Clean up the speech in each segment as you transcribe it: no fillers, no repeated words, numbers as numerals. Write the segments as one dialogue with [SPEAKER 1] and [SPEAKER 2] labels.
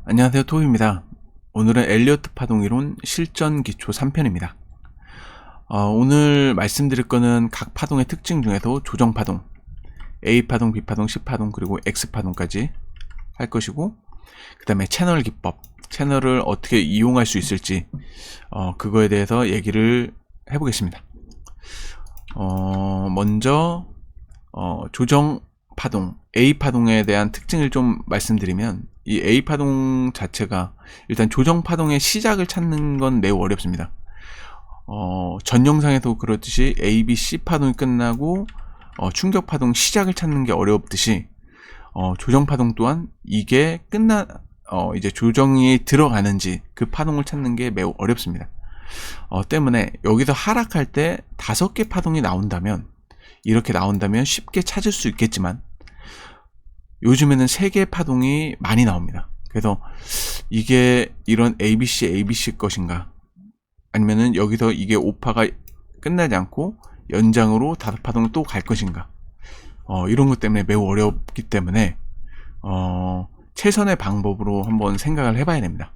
[SPEAKER 1] 안녕하세요, 토비입니다. 오늘은 엘리어트 파동이론 실전 기초 3편입니다. 오늘 말씀드릴 거는 각 파동의 특징 중에서 조정 파동, A파동, B파동, C파동, 그리고 X파동까지 할 것이고, 그 다음에 채널 기법, 채널을 어떻게 이용할 수 있을지 그거에 대해서 얘기를 해보겠습니다. 먼저 조정 파동, A파동에 대한 특징을 좀 말씀드리면, 이 A파동 자체가 일단 조정 파동의 시작을 찾는 건 매우 어렵습니다. 전 영상에도 그렇듯이 A, B, C 파동이 끝나고 충격 파동 시작을 찾는 게 어렵듯이 조정 파동 또한 이게 이제 조정이 들어가는지 그 파동을 찾는 게 매우 어렵습니다. 때문에 여기서 하락할 때 5개 파동이 나온다면, 이렇게 나온다면 쉽게 찾을 수 있겠지만, 요즘에는 3개 파동이 많이 나옵니다. 그래서 이게 이런 ABC 것인가, 아니면은 여기서 이게 5파가 끝나지 않고 연장으로 5파동을 또 갈 것인가, 이런 것 때문에 매우 어렵기 때문에 최선의 방법으로 한번 생각을 해봐야 됩니다.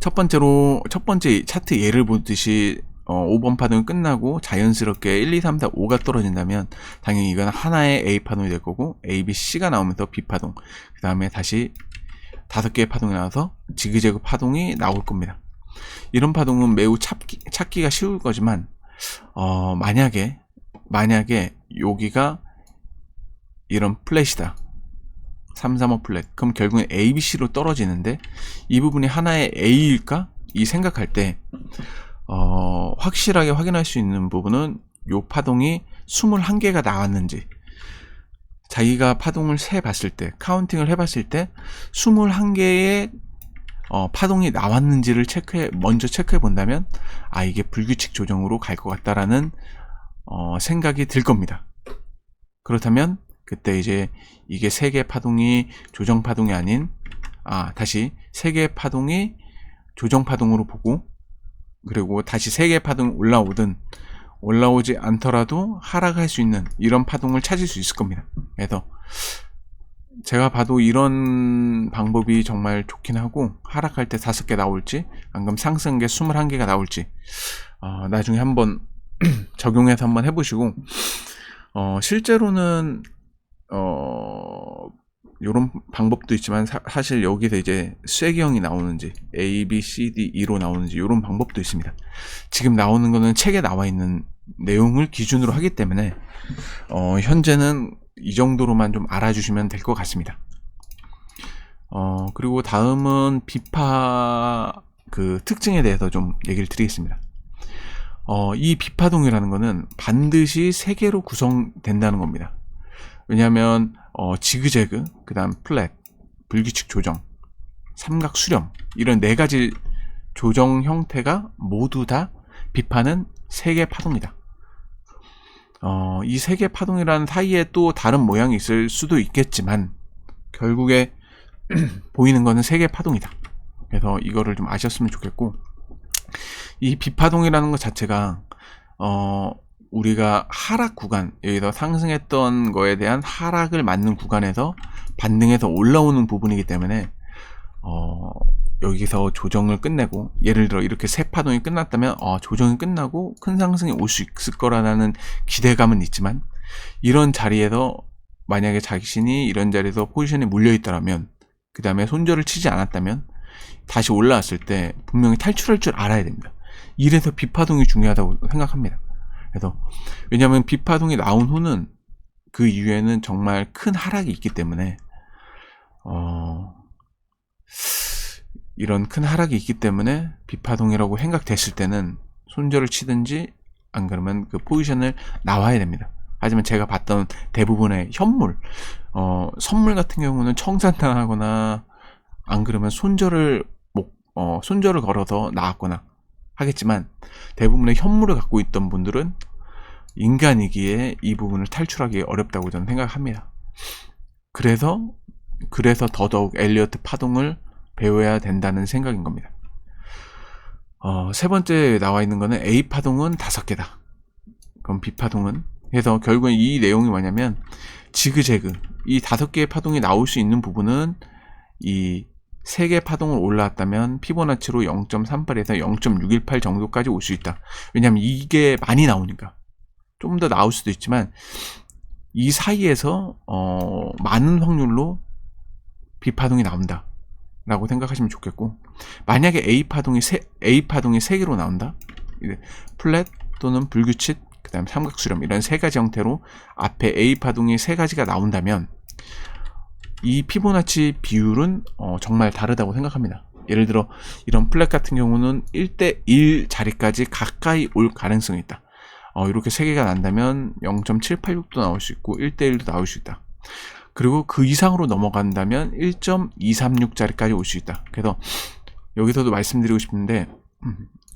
[SPEAKER 1] 첫 번째 차트 예를 보듯이 5번 파동이 끝나고 자연스럽게 1, 2, 3, 4, 5가 떨어진다면 당연히 이건 하나의 A 파동이 될 거고, A, B, C가 나오면서 B 파동, 그 다음에 다시 5개의 파동이 나와서 지그재그 파동이 나올 겁니다. 이런 파동은 매우 찾기가 쉬울 거지만, 만약에 여기가 이런 플랫이다, 3, 3, 5 플랫, 그럼 결국엔 A, B, C로 떨어지는데, 이 부분이 하나의 A일까? 이 생각할 때 확실하게 확인할 수 있는 부분은 요 파동이 21개가 나왔는지, 자기가 파동을 세봤을 때, 카운팅을 해봤을 때 21개의 파동이 나왔는지를 먼저 체크해 본다면, 이게 불규칙 조정으로 갈 것 같다라는 생각이 들 겁니다. 그렇다면 그때 이제 이게 3개 파동이 조정 파동이 아닌, 다시 3개 파동이 조정 파동으로 보고, 그리고 다시 3개 파동 올라오지 않더라도 하락할 수 있는 이런 파동을 찾을 수 있을 겁니다. 그래서 제가 봐도 이런 방법이 정말 좋긴 하고, 하락할 때 5개 나올지, 방금 상승한 게 21개가 나올지 나중에 한번 적용해서 한번 해보시고, 실제로는 요런 방법도 있지만, 사실 여기서 이제 쐐기형이 나오는지 A, B, C, D, E로 나오는지 요런 방법도 있습니다. 지금 나오는 거는 책에 나와 있는 내용을 기준으로 하기 때문에 현재는 이 정도로만 좀 알아주시면 될 것 같습니다. 그리고 다음은 비파 그 특징에 대해서 좀 얘기를 드리겠습니다. 이 비파동이라는 거는 반드시 3개로 구성된다는 겁니다. 왜냐하면 지그재그, 그 다음 플랫, 불규칙 조정, 삼각 수렴, 이런 4가지 조정 형태가 모두 다 비파는 3개 파동이다. 이 3개 파동이라는 사이에 또 다른 모양이 있을 수도 있겠지만, 결국에 보이는 거는 3개 파동이다. 그래서 이거를 좀 아셨으면 좋겠고, 이 비파동이라는 것 자체가 우리가 하락 구간, 여기서 상승했던 거에 대한 하락을 맞는 구간에서 반등해서 올라오는 부분이기 때문에 여기서 조정을 끝내고, 예를 들어 이렇게 3파동이 끝났다면 조정이 끝나고 큰 상승이 올 수 있을 거라는 기대감은 있지만, 이런 자리에서 만약에 자신이 이런 자리에서 포지션에 물려 있다면, 그 다음에 손절을 치지 않았다면 다시 올라왔을 때 분명히 탈출할 줄 알아야 됩니다. 이래서 비파동이 중요하다고 생각합니다. 그래서 왜냐하면 비파동이 나온 후는 그 이후에는 정말 큰 하락이 있기 때문에 이런 큰 하락이 있기 때문에 비파동이라고 생각됐을 때는 손절을 치든지, 안 그러면 그 포지션을 나와야 됩니다. 하지만 제가 봤던 대부분의 선물 같은 경우는 청산당하거나, 안 그러면 손절을 걸어서 나왔거나 하겠지만, 대부분의 현물을 갖고 있던 분들은 인간이기에 이 부분을 탈출하기 어렵다고 저는 생각합니다. 그래서 더더욱 엘리어트 파동을 배워야 된다는 생각인 겁니다. 세 번째 나와 있는 거는 A 파동은 5개다. 그럼 B 파동은, 그래서 결국엔 이 내용이 뭐냐면, 지그재그, 이 5개의 파동이 나올 수 있는 부분은 이 3개 파동을 올라왔다면 피보나치로 0.38에서 0.618 정도까지 올 수 있다. 왜냐하면 이게 많이 나오니까. 좀 더 나올 수도 있지만 이 사이에서 많은 확률로 B파동이 나온다 라고 생각하시면 좋겠고, 만약에 A파동이 3개로 나온다, 플랫 또는 불규칙, 그 다음 삼각수렴, 이런 3가지 형태로 앞에 A파동이 3가지가 나온다면 이 피보나치 비율은 정말 다르다고 생각합니다. 예를 들어 이런 플랫 같은 경우는 1대1 자리까지 가까이 올 가능성이 있다. 이렇게 3개가 난다면 0.786도 나올 수 있고 1대1도 나올 수 있다. 그리고 그 이상으로 넘어간다면 1.236짜리까지 올 수 있다. 그래서 여기서도 말씀드리고 싶은데,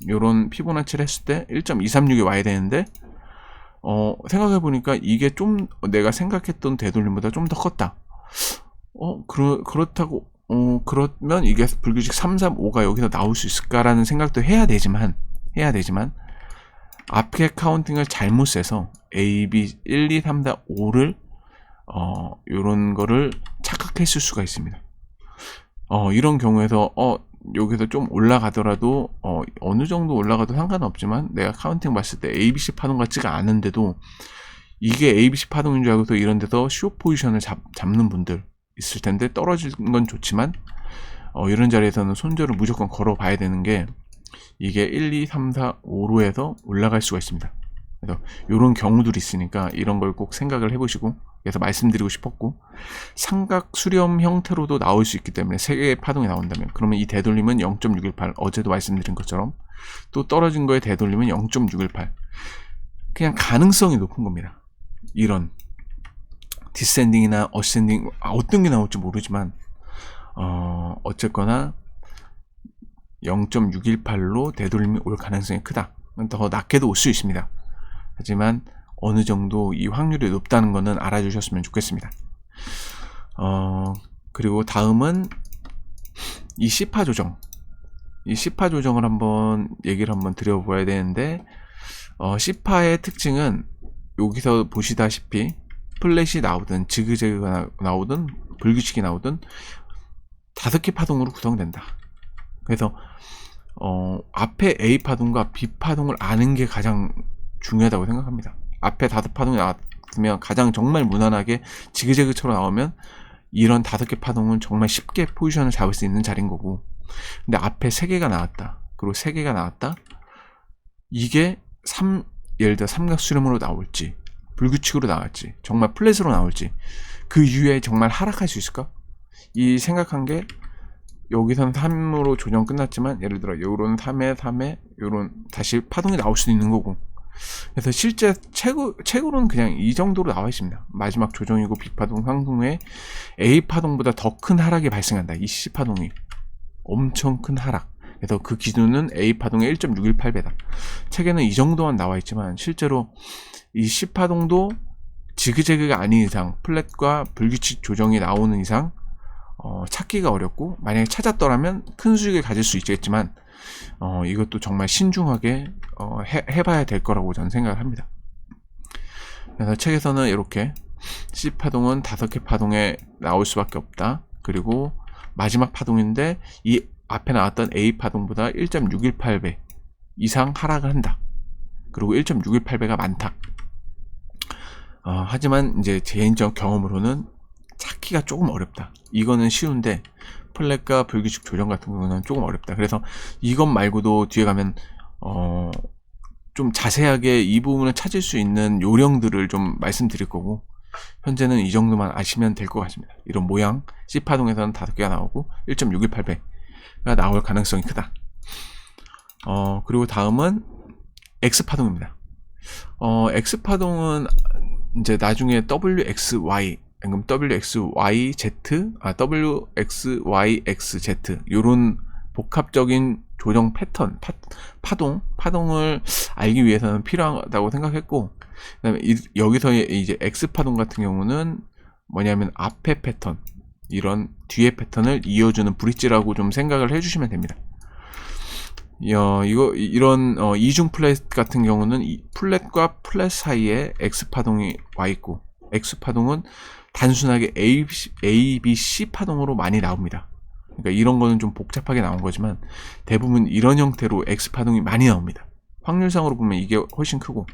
[SPEAKER 1] 이런 피보나치를 했을 때 1.236이 와야 되는데 생각해보니까 이게 좀 내가 생각했던 되돌림보다 좀 더 컸다. 그렇다고 그러면 이게 불규칙 3, 3, 5가 여기서 나올 수 있을까라는 생각도 해야 되지만 앞에 카운팅을 잘못 세서 A, B, 1, 2, 3, 4, 5를 요런 거를 착각했을 수가 있습니다. 이런 경우에서 여기서 좀 올라가더라도 어느 정도 올라가도 상관없지만 내가 카운팅 봤을 때 ABC 파동 같지가 않은데도 이게 ABC 파동인 줄 알고서 이런 데서 숏 포지션을 잡는 분들 있을 텐데, 떨어지는 건 좋지만 이런 자리에서는 손절을 무조건 걸어 봐야 되는 게, 이게 1, 2, 3, 4, 5로 해서 올라갈 수가 있습니다. 그래서 이런 경우들이 있으니까 이런 걸 꼭 생각을 해보시고, 그래서 말씀드리고 싶었고, 삼각 수렴 형태로도 나올 수 있기 때문에 3개의 파동이 나온다면 그러면 이 되돌림은 0.618, 어제도 말씀드린 것처럼 또 떨어진 거에 되돌림은 0.618, 그냥 가능성이 높은 겁니다. 이런 디센딩이나 어센딩 어떤 게 나올지 모르지만 어쨌거나 0.618로 되돌림이 올 가능성이 크다. 더 낮게도 올 수 있습니다. 하지만 어느 정도 이 확률이 높다는 것은 알아주셨으면 좋겠습니다. 그리고 다음은 이 C파 조정. 이 C파 조정을 얘기를 한번 드려봐야 되는데, C파의 특징은 여기서 보시다시피 플랫이 나오든 지그재그가 나오든 불규칙이 나오든 5개 파동으로 구성된다. 그래서 앞에 A 파동과 B 파동을 아는 게 가장 중요하다고 생각합니다. 앞에 5파동이 나왔으면 가장 정말 무난하게 지그재그처럼 나오면 이런 5개 파동은 정말 쉽게 포지션을 잡을 수 있는 자리인 거고, 근데 앞에 3개가 나왔다, 그리고 3개가 나왔다, 이게 예를 들어 삼각수렴으로 나올지 불규칙으로 나올지 정말 플랫으로 나올지 그 이후에 정말 하락할 수 있을까? 이 생각한 게, 여기선 3으로 조정 끝났지만 예를 들어 요런 3에 3에 요런 다시 파동이 나올 수도 있는 거고, 그래서 실제 책으로는 그냥 이 정도로 나와 있습니다. 마지막 조정이고 B파동 상승 후에 A파동보다 더 큰 하락이 발생한다. 이 C파동이 엄청 큰 하락. 그래서 그 기준은 A파동의 1.618배다. 책에는 이 정도만 나와 있지만 실제로 이 C파동도 지그재그가 아닌 이상, 플랫과 불규칙 조정이 나오는 이상 찾기가 어렵고, 만약에 찾았더라면 큰 수익을 가질 수 있겠지만 이것도 정말 신중하게 해봐야 될 거라고 저는 생각을 합니다. 그래서 책에서는 이렇게 C파동은 5개 파동에 나올 수밖에 없다. 그리고 마지막 파동인데 이 앞에 나왔던 A파동보다 1.618배 이상 하락을 한다. 그리고 1.618배가 많다. 하지만 이제 개인적 경험으로는 찾기가 조금 어렵다. 이거는 쉬운데 플랫과 불규칙 조정 같은 경우는 조금 어렵다. 그래서 이것 말고도 뒤에 가면 좀 자세하게 이 부분을 찾을 수 있는 요령들을 좀 말씀드릴 거고, 현재는 이 정도만 아시면 될 것 같습니다. 이런 모양 C파동에서는 5개가 나오고 1.618배가 나올 가능성이 크다. 그리고 다음은 X파동입니다. X파동은 이제 나중에 WXY, WXYZ, WXYXZ 요런 복합적인 조정 패턴, 파동을 알기 위해서는 필요하다고 생각했고, 그다음에 여기서의 이제 X파동 같은 경우는 뭐냐면 앞에 패턴, 이런 뒤에 패턴을 이어주는 브릿지라고 좀 생각을 해주시면 됩니다. 이런 이중 플랫 같은 경우는 플랫과 플랫 사이에 X파동이 와 있고, X파동은 단순하게 A, B, C 파동으로 많이 나옵니다. 그러니까 이런 거는 좀 복잡하게 나온 거지만 대부분 이런 형태로 X파동이 많이 나옵니다. 확률상으로 보면 이게 훨씬 크고,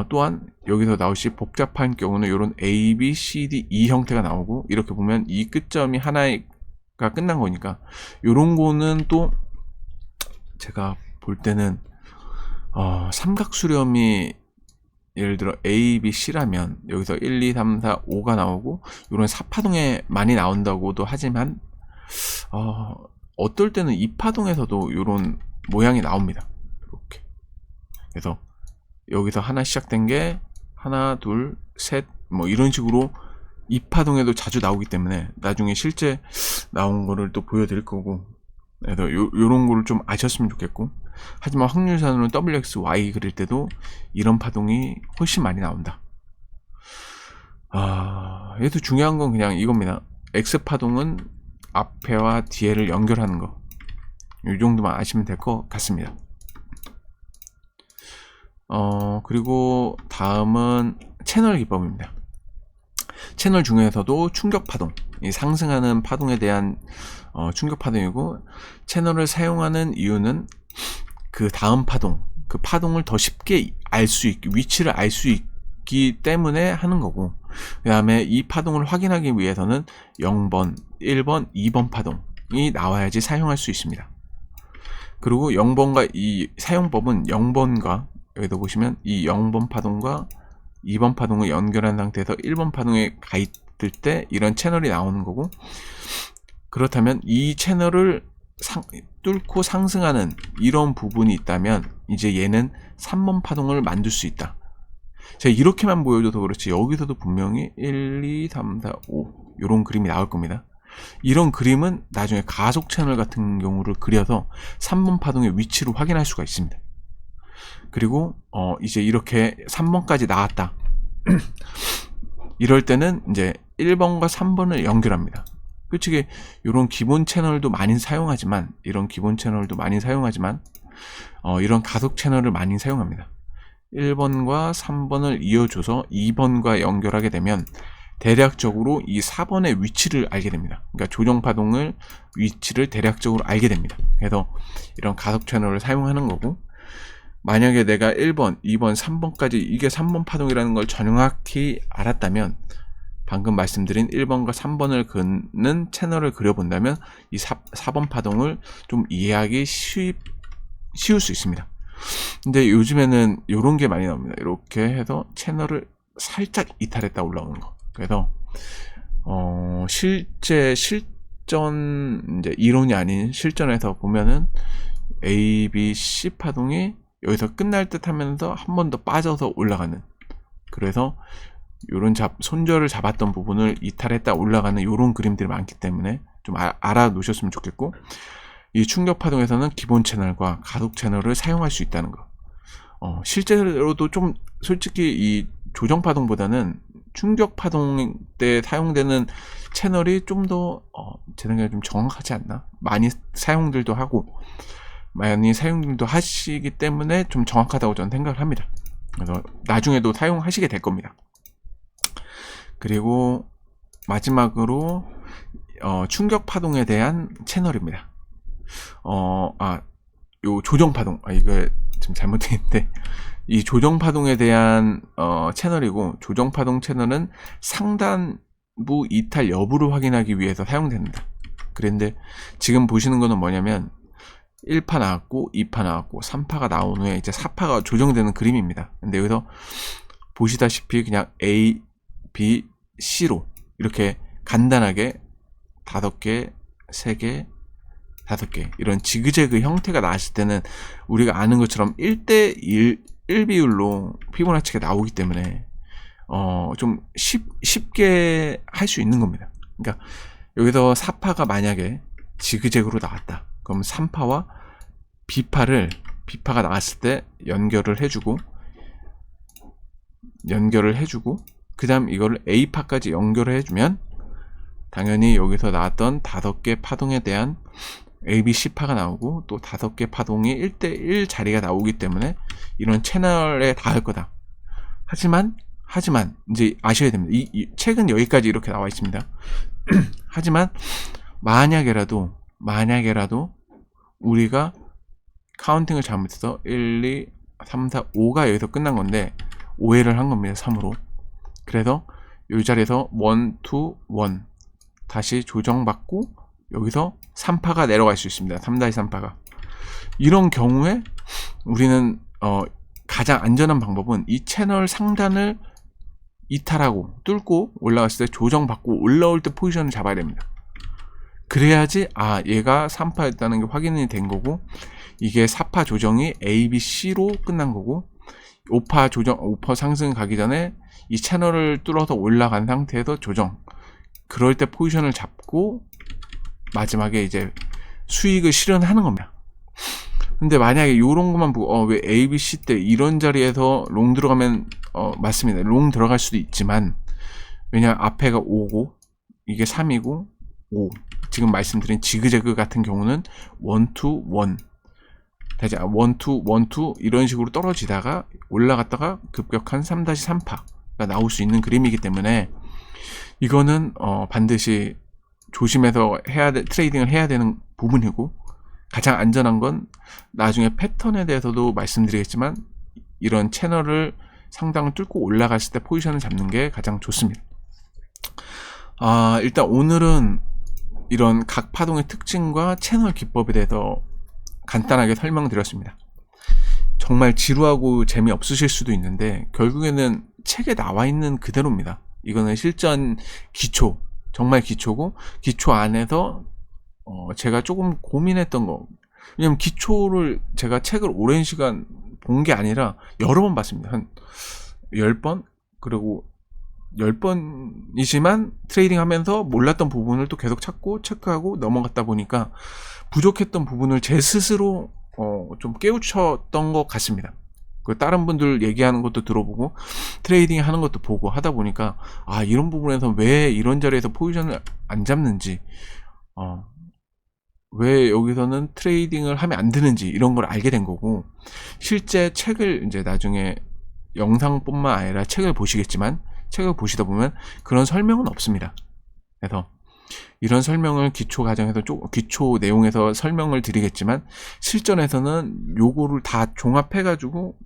[SPEAKER 1] 또한 여기서 나올시 복잡한 경우는 이런 A, B, C, D, E 형태가 나오고, 이렇게 보면 이 끝점이 하나가 끝난 거니까 이런 거는 또 제가 볼 때는 삼각수렴이 예를 들어 A, B, C라면 여기서 1, 2, 3, 4, 5가 나오고 이런 4파동에 많이 나온다고도 하지만 어떨 때는 2파동에서도 이런 모양이 나옵니다. 이렇게. 그래서 여기서 하나 시작된 게 하나, 둘, 셋 뭐 이런 식으로 2파동에도 자주 나오기 때문에 나중에 실제 나온 거를 또 보여드릴 거고, 그래서 요런 거를 좀 아셨으면 좋겠고, 하지만 확률상으로는 WXY 그릴 때도 이런 파동이 훨씬 많이 나온다. 얘도 중요한 건 그냥 이겁니다. X파동은 앞에와 뒤에를 연결하는 거, 이 정도만 아시면 될 것 같습니다. 그리고 다음은 채널 기법입니다. 채널 중에서도 충격파동, 이 상승하는 파동에 대한 충격파동이고, 채널을 사용하는 이유는 그 다음 파동, 그 파동을 더 쉽게 알 수 있기, 위치를 알 수 있기 때문에 하는 거고, 그 다음에 이 파동을 확인하기 위해서는 0번, 1번, 2번 파동이 나와야지 사용할 수 있습니다. 그리고 0번과 이 사용법은 0번과 여기도 보시면 이 0번 파동과 2번 파동을 연결한 상태에서 1번 파동에 가 있을 때 이런 채널이 나오는 거고, 그렇다면 이 채널을 뚫고 상승하는 이런 부분이 있다면 이제 얘는 3번 파동을 만들 수 있다. 제가 이렇게만 보여줘도 그렇지 여기서도 분명히 1, 2, 3, 4, 5 이런 그림이 나올 겁니다. 이런 그림은 나중에 가속 채널 같은 경우를 그려서 3번 파동의 위치를 확인할 수가 있습니다. 그리고 이제 이렇게 3번까지 나왔다. 이럴 때는 이제 1번과 3번을 연결합니다. 솔직히 이런 기본 채널도 많이 사용하지만 이런 가속 채널을 많이 사용합니다. 1번과 3번을 이어줘서 2번과 연결하게 되면 대략적으로 이 4번의 위치를 알게 됩니다. 그러니까 조정파동을 위치를 대략적으로 알게 됩니다. 그래서 이런 가속 채널을 사용하는 거고, 만약에 내가 1번, 2번, 3번까지 이게 3번 파동이라는 걸 정확히 알았다면 방금 말씀드린 1번과 3번을 긋는 채널을 그려본다면 이 4번 파동을 좀 이해하기 쉬울 수 있습니다. 근데 요즘에는 이런 게 많이 나옵니다. 이렇게 해서 채널을 살짝 이탈했다 올라오는 거. 그래서 실제 실전 이제 이론이 아닌 실전에서 보면은 A, B, C 파동이 여기서 끝날 듯 하면서 한 번 더 빠져서 올라가는, 그래서 요런 손절을 잡았던 부분을 이탈했다 올라가는 요런 그림들이 많기 때문에 좀 알아 놓으셨으면 좋겠고, 이 충격 파동에서는 기본 채널과 가속 채널을 사용할 수 있다는 거. 실제로도 좀 솔직히 이 조정 파동보다는 충격 파동 때 사용되는 채널이 좀 더 제 생각에 좀 정확하지 않나? 많이 사용들도 하시기 때문에 좀 정확하다고 저는 생각을 합니다. 그래서 나중에도 사용하시게 될 겁니다. 그리고 마지막으로 충격 파동에 대한 채널입니다. 요 조정 파동, 이거 지금 잘못했는데, 이 조정 파동에 대한 채널이고, 조정 파동 채널은 상단부 이탈 여부를 확인하기 위해서 사용됩니다. 그런데 지금 보시는 거는 뭐냐면 1파 나왔고 2파 나왔고 3파가 나온 후에 이제 4파가 조정되는 그림입니다. 근데 여기서 보시다시피 그냥 A, B, C로 이렇게 간단하게 5개, 3개, 5개 이런 지그재그 형태가 나왔을 때는 우리가 아는 것처럼 1대1 비율로 피보나치가 나오기 때문에 좀 쉽게 할 수 있는 겁니다. 그러니까 여기서 4파가 만약에 지그재그로 나왔다. 그럼 3파와 B파가 나왔을 때 연결을 해주고 그 다음 이거를 A파까지 연결을 해주면 당연히 여기서 나왔던 5개 파동에 대한 A, B, C파가 나오고 또 5개 파동이 1대1 자리가 나오기 때문에 이런 채널에 닿을 거다. 하지만 이제 아셔야 됩니다. 이 책은 여기까지 이렇게 나와 있습니다. 하지만 만약에라도 우리가 카운팅을 잘못해서 1, 2, 3, 4, 5가 여기서 끝난 건데 오해를 한 겁니다. 3으로. 그래서 이 자리에서 1, 2, 1 다시 조정받고 여기서 3파가 내려갈 수 있습니다. 3-3파가. 이런 경우에 우리는 가장 안전한 방법은 이 채널 상단을 이탈하고 뚫고 올라갔을 때 조정받고 올라올 때 포지션을 잡아야 됩니다. 그래야지 얘가 3파였다는 게 확인이 된 거고, 이게 4파 조정이 A, B, C로 끝난 거고, 5파 상승 가기 전에 이 채널을 뚫어서 올라간 상태에서 조정, 그럴 때 포지션을 잡고 마지막에 이제 수익을 실현하는 겁니다. 근데 만약에 이런 것만 보고 왜 A, B, C 때 이런 자리에서 롱 들어가면 맞습니다. 롱 들어갈 수도 있지만, 왜냐면 앞에가 5고 이게 3이고 5, 지금 말씀드린 지그재그 같은 경우는 1, 2, 1 다시 1, 2, 1, 2 이런 식으로 떨어지다가 올라갔다가 급격한 3-3파가 나올 수 있는 그림이기 때문에 이거는 반드시 조심해서 트레이딩을 해야 되는 부분이고, 가장 안전한 건 나중에 패턴에 대해서도 말씀드리겠지만 이런 채널을 상단을 뚫고 올라갔을 때 포지션을 잡는 게 가장 좋습니다. 일단 오늘은 이런 각 파동의 특징과 채널 기법에 대해서 간단하게 설명드렸습니다. 정말 지루하고 재미없으실 수도 있는데 결국에는 책에 나와 있는 그대로입니다. 이거는 실전 기초, 정말 기초고, 기초 안에서 제가 조금 고민했던 거, 왜냐면 기초를 제가 책을 오랜 시간 본 게 아니라 여러 번 봤습니다. 한 10번? 그리고 10번이지만 트레이딩 하면서 몰랐던 부분을 또 계속 찾고 체크하고 넘어갔다 보니까 부족했던 부분을 제 스스로 좀 깨우쳤던 것 같습니다. 다른 분들 얘기하는 것도 들어보고 트레이딩 하는 것도 보고 하다 보니까 이런 부분에서 왜 이런 자리에서 포지션을 안 잡는지, 왜 여기서는 트레이딩을 하면 안 되는지 이런 걸 알게 된 거고, 실제 책을 이제 나중에 영상뿐만 아니라 책을 보시겠지만 책을 보시다 보면 그런 설명은 없습니다. 그래서 이런 설명을 기초 과정에서 기초 내용에서 설명을 드리겠지만 실전에서는 요거를 다 종합해 가지고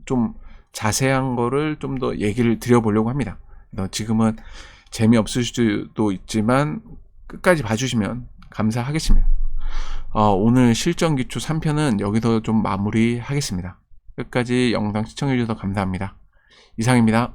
[SPEAKER 1] 좀 자세한 거를 좀 더 얘기를 드려보려고 합니다. 그래서 지금은 재미없을 수도 있지만 끝까지 봐주시면 감사하겠습니다. 오늘 실전 기초 3편은 여기서 좀 마무리 하겠습니다. 끝까지 영상 시청해주셔서 감사합니다. 이상입니다.